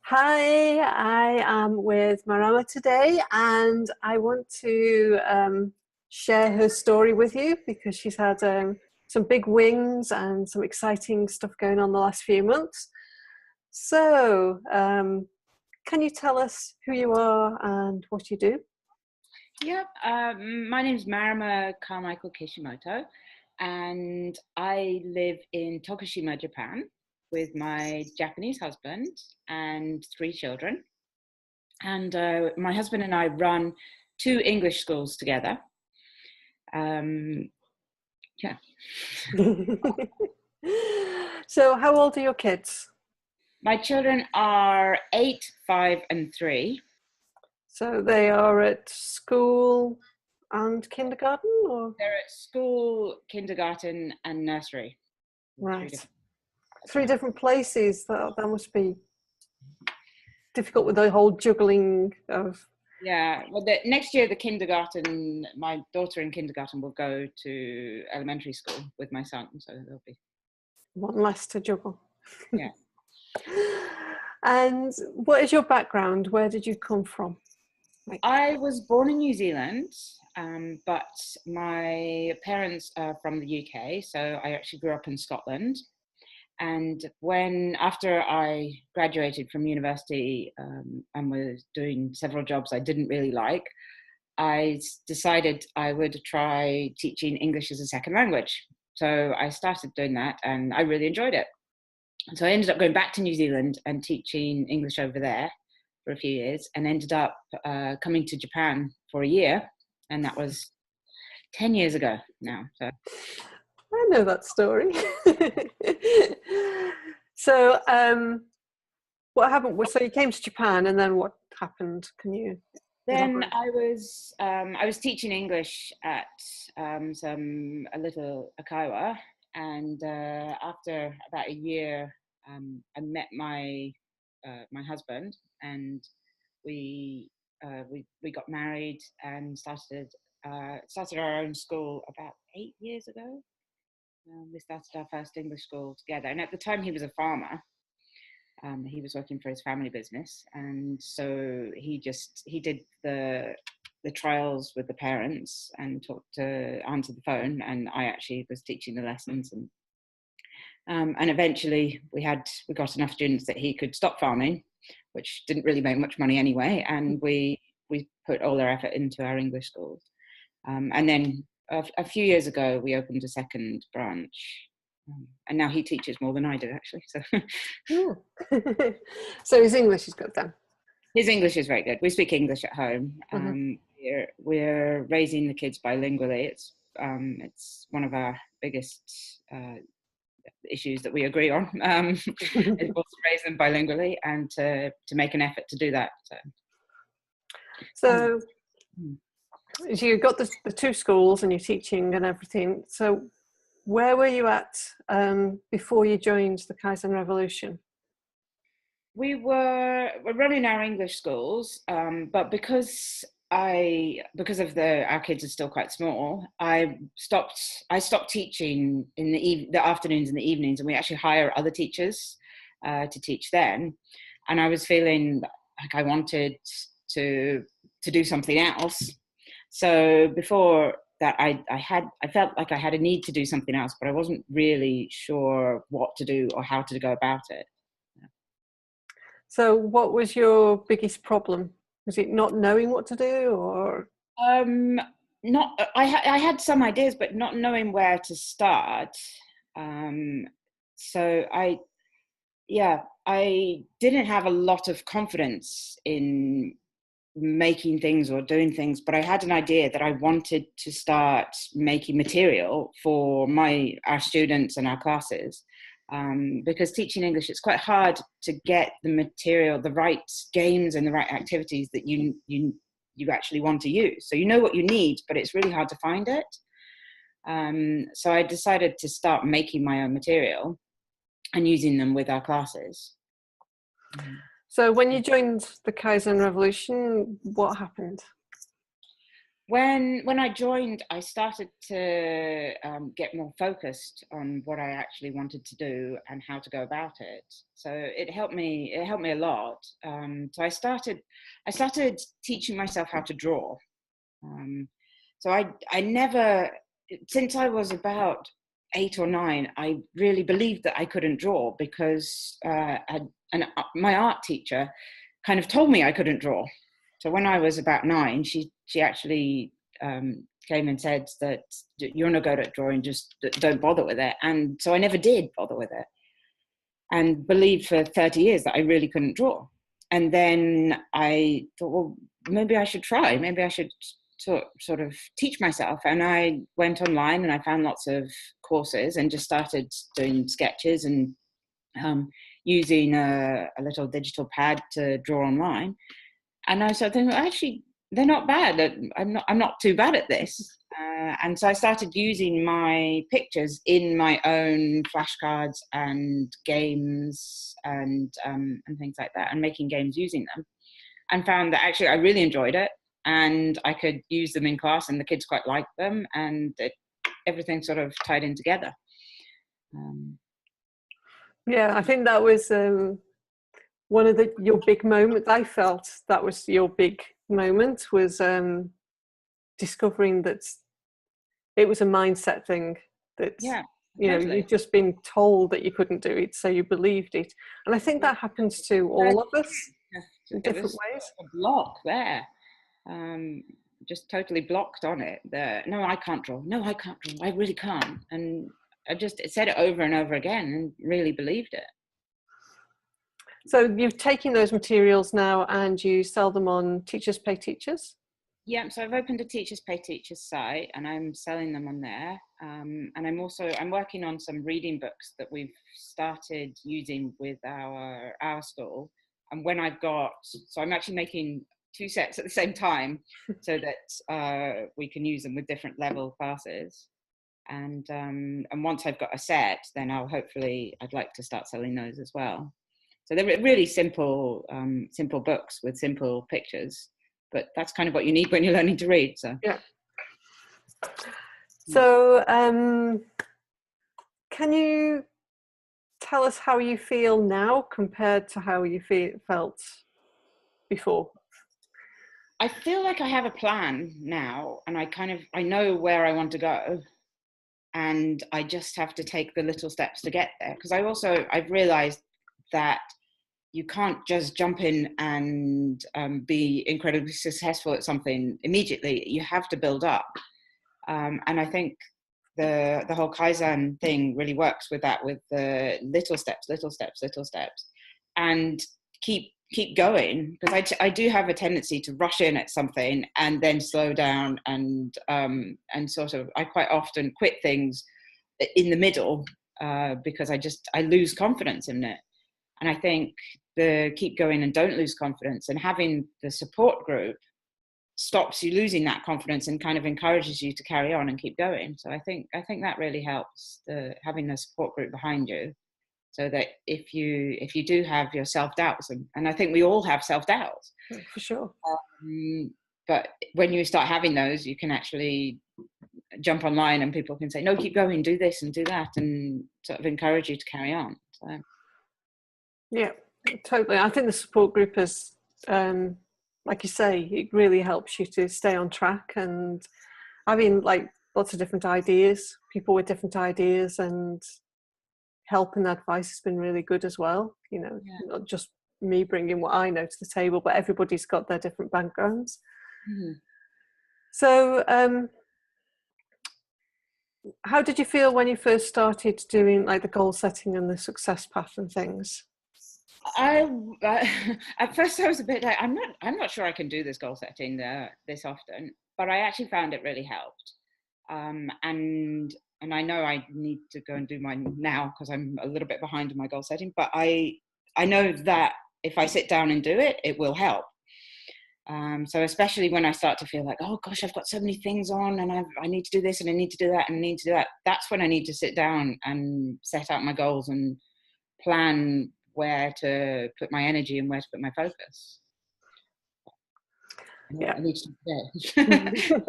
Hi, I am with Marama today, and I want to share her story with you because she's had some big wins and some exciting stuff going on the last few months. So, can you tell us who you are and what you do? Yep, my name is Marama Carmichael Kishimoto, and I live in Tokushima, Japan, with my Japanese husband and three children. And my husband and I run two English schools together. Um, yeah, So, how old are your kids? my children are 8, 5, and 3. So, they are at school and kindergarten, or? They're at school, kindergarten, and nursery. Three Right. different. That's Three right. different places. That must be difficult with the whole juggling of Yeah, well, next year the kindergarten, my daughter in kindergarten will go to elementary school with my son, so there'll be, one less to juggle. yeah. And what is your background? Where did you come from? Like, I was born in New Zealand, but my parents are from the UK, so I actually grew up in Scotland. And after I graduated from university and was doing several jobs I didn't really like, I decided I would try teaching English as a second language. So I started doing that and I really enjoyed it. And so I ended up going back to New Zealand and teaching English over there for a few years and ended up coming to Japan for a year. And that was 10 years ago now. So I know that story. So, what happened? So you came to Japan, and then what happened? Can you then elaborate? I was teaching English at a little Akawa, and after about a year, I met my husband, and we we got married and started our own school about 8 years ago. We started our first English school together, and at the time he was a farmer. He was working for his family business, and so he did the trials with the parents and talked to answer the phone, and I actually was teaching the lessons, and eventually we got enough students that he could stop farming, which didn't really make much money anyway, and we put all our effort into our English schools, and then a few years ago we opened a second branch. And now he teaches more than I do, actually. So Oh. So his English is good then. his English is very good. We speak English at home. Mm-hmm. We're raising the kids bilingually. It's one of our biggest issues that we agree on. Is both to raise them bilingually and to make an effort to do that. So Hmm. you got the two schools and you're teaching and everything. So where were you at before you joined the Kaizen Revolution? We're running our English schools, but because of our kids are still quite small, I stopped teaching in the afternoons and the evenings, and we actually hire other teachers to teach then. And I was feeling like I wanted to do something else. So before that, I felt like I had a need to do something else, but I wasn't really sure what to do or how to go about it. So what was your biggest problem? Was it not knowing what to do, or? Um, not I had some ideas, but not knowing where to start. Um, so I didn't have a lot of confidence in making things or doing things, but I had an idea that I wanted to start making material for our students and our classes. Because teaching English, it's quite hard to get the material, the right games and the right activities that you actually want to use. So you know what you need, but it's really hard to find it. So I decided to start making my own material and using them with our classes. So when you joined the Kaizen Revolution, what happened? When I joined, I started to get more focused on what I actually wanted to do and how to go about it. So it helped me. It helped me a lot. So I started teaching myself how to draw. Um, so I never, since I was about 8 or 9, I really believed that I couldn't draw because my art teacher kind of told me I couldn't draw. So when I was about 9, she actually came and said that you're no good at drawing, just don't bother with it. And so I never did bother with it, and believed for 30 years that I really couldn't draw. And then I thought, well, maybe I should try. Maybe I should sort of teach myself. And I went online and I found lots of courses and just started doing sketches and using a little digital pad to draw online. And I started thinking, well, actually, they're not bad. I'm not too bad at this. And so I started using my pictures in my own flashcards and games and things like that, and making games using them, and found that actually I really enjoyed it, and I could use them in class, and the kids quite liked them, and everything sort of tied in together. Yeah, I think that was one of your big moments. I felt that was your big moment, was discovering that it was a mindset thing, that Yeah, you'd just been told that you couldn't do it, so you believed it. And I think that happens to all of us in different ways. A block there, just totally blocked on it. No, I can't draw. No, I can't draw. I really can't. And I just said it over and over again and really believed it. So you've taken those materials now and you sell them on Teachers Pay Teachers? Yeah, so I've opened a Teachers Pay Teachers site and I'm selling them on there. And I'm working on some reading books that we've started using with our school. And when so I'm actually making 2 sets at the same time so that we can use them with different level classes. And once I've got a set, then I'd like to start selling those as well. So they're really simple books with simple pictures. But that's kind of what you need when you're learning to read. So yeah. So can you tell us how you feel now compared to how you felt before? I feel like I have a plan now, and I know where I want to go, and I just have to take the little steps to get there. Because I've realized that you can't just jump in and be incredibly successful at something immediately. You have to build up. And I think the whole Kaizen thing really works with that, with the little steps, and keep going. Because I do have a tendency to rush in at something and then slow down and sort of, I quite often quit things in the middle because I lose confidence in it. And I think the keep going and don't lose confidence, and having the support group stops you losing that confidence and kind of encourages you to carry on and keep going. So I think that really helps, having a support group behind you, so that if you do have your self-doubts, and I think we all have self-doubts. For sure. But when you start having those, you can actually jump online and people can say, no, keep going, do this and do that, and sort of encourage you to carry on. So yeah, totally. I think the support group is, like you say, it really helps you to stay on track, and having like lots of different ideas, people with different ideas, and help and advice has been really good as well. Not just me bringing what I know to the table, but everybody's got their different backgrounds. Mm-hmm. So how did you feel when you first started doing like the goal setting and the success path and things? At first I was a bit like, I'm not sure I can do this goal setting this often, but I actually found it really helped. And I know I need to go and do mine now because I'm a little bit behind in my goal setting, but I know that if I sit down and do it, it will help. So especially when I start to feel like, oh gosh, I've got so many things on, and I need to do this and I need to do that and I need to do that. That's when I need to sit down and set out my goals and plan where to put my energy and where to put my focus. Yeah. I need to today.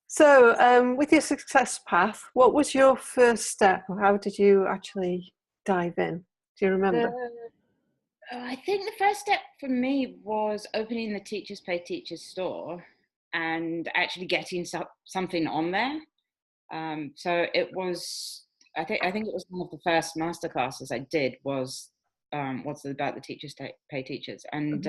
So, with your success path, what was your first step? How did you actually dive in? Do you remember? I think the first step for me was opening the Teachers Pay Teachers store and actually getting something on there. So it was, I think it was one of the first masterclasses I did was what's it about the Teachers Pay Teachers, and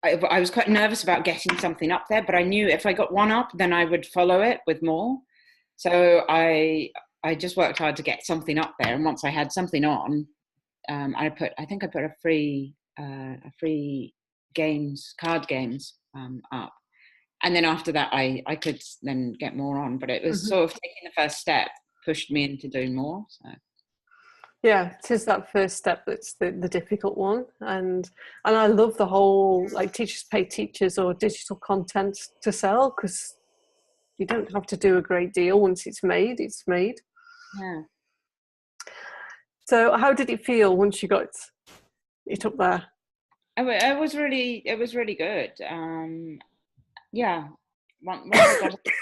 I was quite nervous about getting something up there, but I knew if I got one up, then I would follow it with more. So I just worked hard to get something up there, and once I had something on, I think I put a free card games up, and then after that I could then get more on. But it was sort of taking the first step pushed me into doing more. So. Yeah, it is that first step that's the difficult one, and I love the whole like Teachers Pay Teachers or digital content to sell, because you don't have to do a great deal once it's made. It's made. Yeah. So, how did it feel once you got it up there? It was really good. Yeah, once I got it there,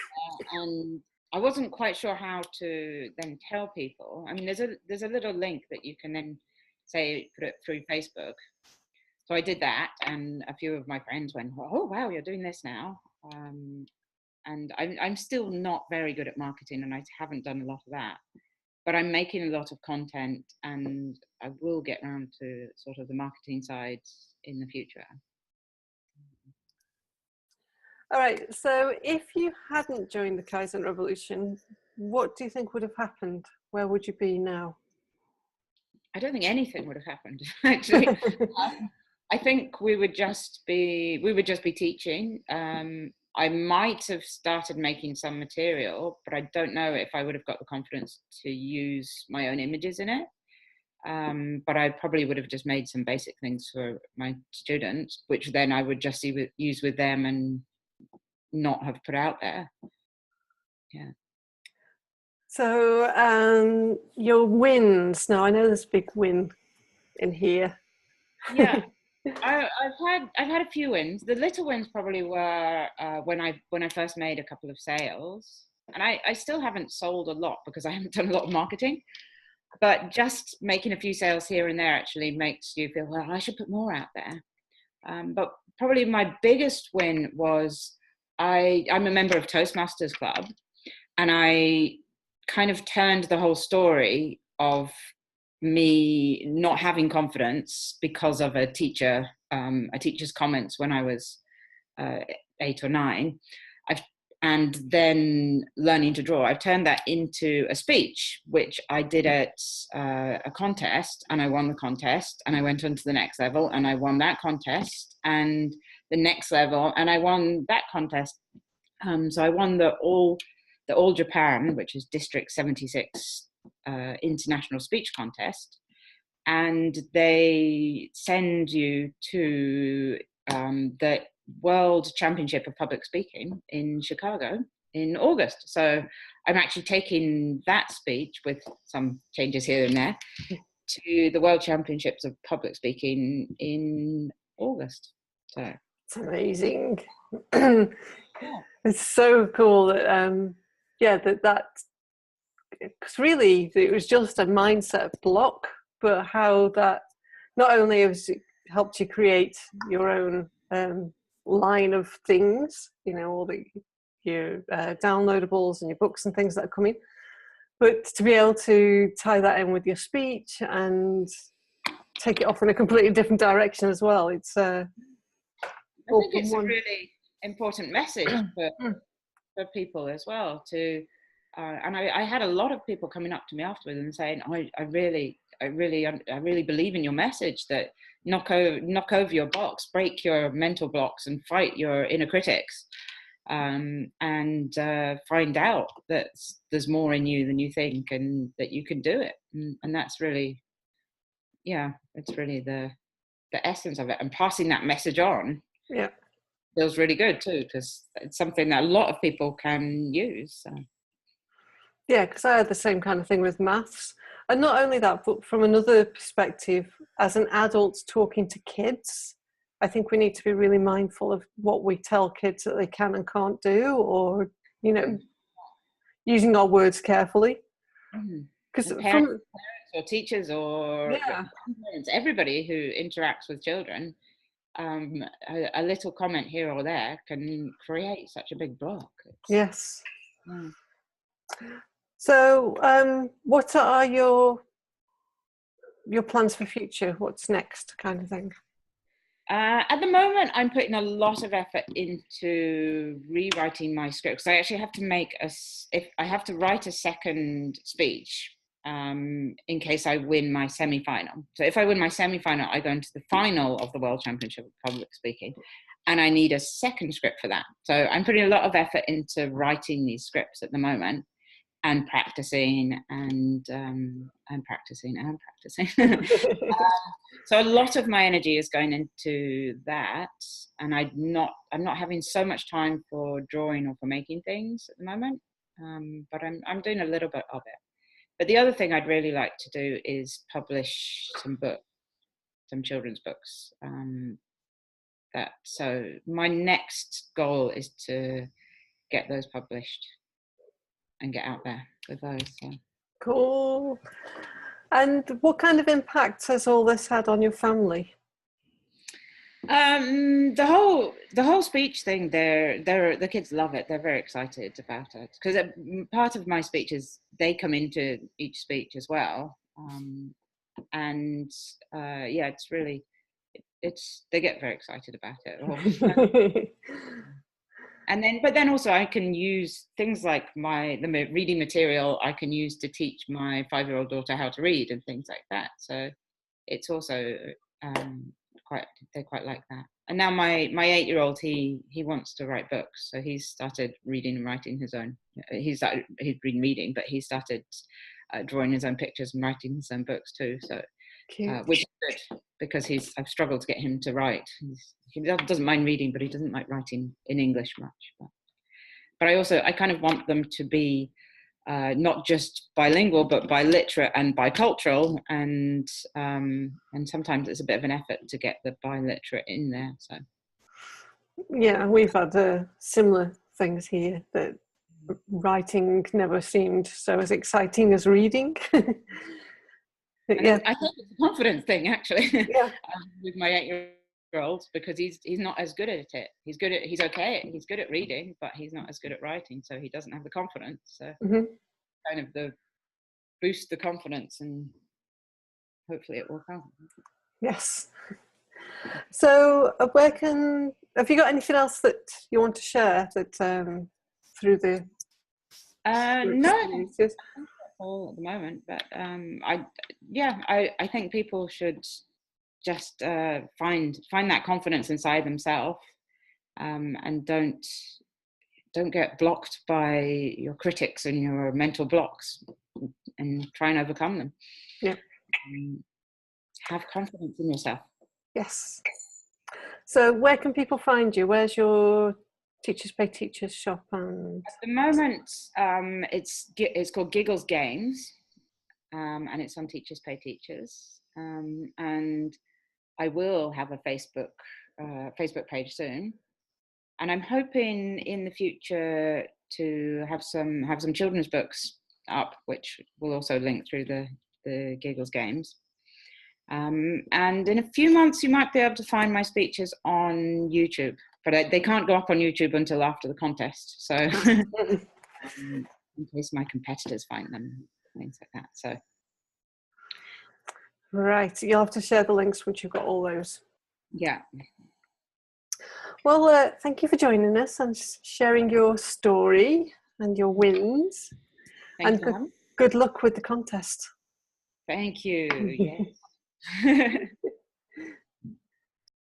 and I wasn't quite sure how to then tell people. I mean, there's a little link that you can then say put it through Facebook. So I did that, and a few of my friends went, "Oh wow, you're doing this now." And I'm still not very good at marketing, and I haven't done a lot of that. But I'm making a lot of content, and I will get around to sort of the marketing side in the future. All right. So, if you hadn't joined the Kaizen Revolution, what do you think would have happened? Where would you be now? I don't think anything would have happened, actually. I think we would just be teaching. I might have started making some material, but I don't know if I would have got the confidence to use my own images in it. But I probably would have just made some basic things for my students, which then I would just use with them and not have put out there. Yeah. So, your wins. Now, I know there's a big win in here. Yeah. I've had a few wins. The little wins probably were when I first made a couple of sales, and I still haven't sold a lot because I haven't done a lot of marketing. But just making a few sales here and there actually makes you feel, well, I should put more out there. But probably my biggest win was I'm a member of Toastmasters Club, and I kind of turned the whole story of me not having confidence because of a teacher's comments when I was 8 or 9. And then learning to draw. I've turned that into a speech, which I did at a contest, and I won the contest, and I went on to the next level, and I won that contest, and the next level, and I won that contest. So I won the All Japan, which is District 76 International Speech Contest, and they send you to the World Championship of Public Speaking in Chicago in August. So I'm actually taking that speech with some changes here and there to the World Championships of Public Speaking in August. So it's amazing. yeah. It's so cool that that because really it was just a mindset block, but how that not only has it helped you create your own line of things, all your downloadables and your books and things that are coming, but to be able to tie that in with your speech and take it off in a completely different direction as well. It's I think it's a really important message for people as well to and I had a lot of people coming up to me afterwards and saying, I really believe in your message, that knock over your blocks, break your mental blocks, and fight your inner critics, and find out that there's more in you than you think, and that you can do it. And that's really, it's really the essence of it. And passing that message on feels really good too, because it's something that a lot of people can use. So. Yeah, because I had the same kind of thing with maths. And not only that, but from another perspective, as an adult talking to kids, I think we need to be really mindful of what we tell kids that they can and can't do, or, you know, using our words carefully. Because parents or teachers or yeah, parents, everybody who interacts with children, a little comment here or there can create such a big block. yes. Yeah. So, what are your plans for future? What's next, kind of thing? At the moment, I'm putting a lot of effort into rewriting my script. So I actually have to if I have to write a second speech in case I win my semi-final. So if I win my semi-final, I go into the final of the World Championship of Public Speaking, and I need a second script for that. So I'm putting a lot of effort into writing these scripts at the moment, and practicing and practicing. So a lot of my energy is going into that, and I'm not having so much time for drawing or for making things at the moment. But I'm doing a little bit of it. But the other thing I'd really like to do is publish some children's books. So my next goal is to get those published and get out there with those. So. Cool. And what kind of impact has all this had on your family? The whole speech thing, the kids love it. They're very excited about it, because part of my speech is they come into each speech as well, and yeah, it's really they get very excited about it. But then also I can use things like the reading material I can use to teach my 5-year-old daughter how to read and things like that. So it's also they quite like that. And now my 8-year-old, he wants to write books, so he's started reading and writing his own. He's been reading, but he started drawing his own pictures and writing his own books too. So. Which is good, because I've struggled to get him to write. He doesn't mind reading, but he doesn't like writing in English much. But I kind of want them to be not just bilingual, but biliterate and bicultural, and sometimes it's a bit of an effort to get the biliterate in there. So yeah, we've had similar things here, that writing never seemed so as exciting as reading. Yeah, I think it's a confidence thing, actually. Yeah. With my 8-year-old, because he's not as good at it. He's good at reading, but he's not as good at writing, so he doesn't have the confidence. So kind of boost the confidence, and hopefully it will come. Yes. So have you got anything else that you want to share that through the no, all at the moment, but I think people should just find that confidence inside themselves, and don't get blocked by your critics and your mental blocks, and try and overcome them. Yeah. Have confidence in yourself. Yes. So where can people find you? Where's your Teachers Pay Teachers shop? And at the moment, it's called Giggles Games, and it's on Teachers Pay Teachers, and I will have a Facebook page soon, and I'm hoping in the future to have some children's books up, which will also link through the Giggles Games. And in a few months, you might be able to find my speeches on YouTube, but they can't go up on YouTube until after the contest. So in case my competitors find them, things like that. So. Right, you'll have to share the links once you've got all those. Yeah. Well, thank you for joining us and sharing your story and your wins. Thank you. Good luck with the contest. Thank you. Yes.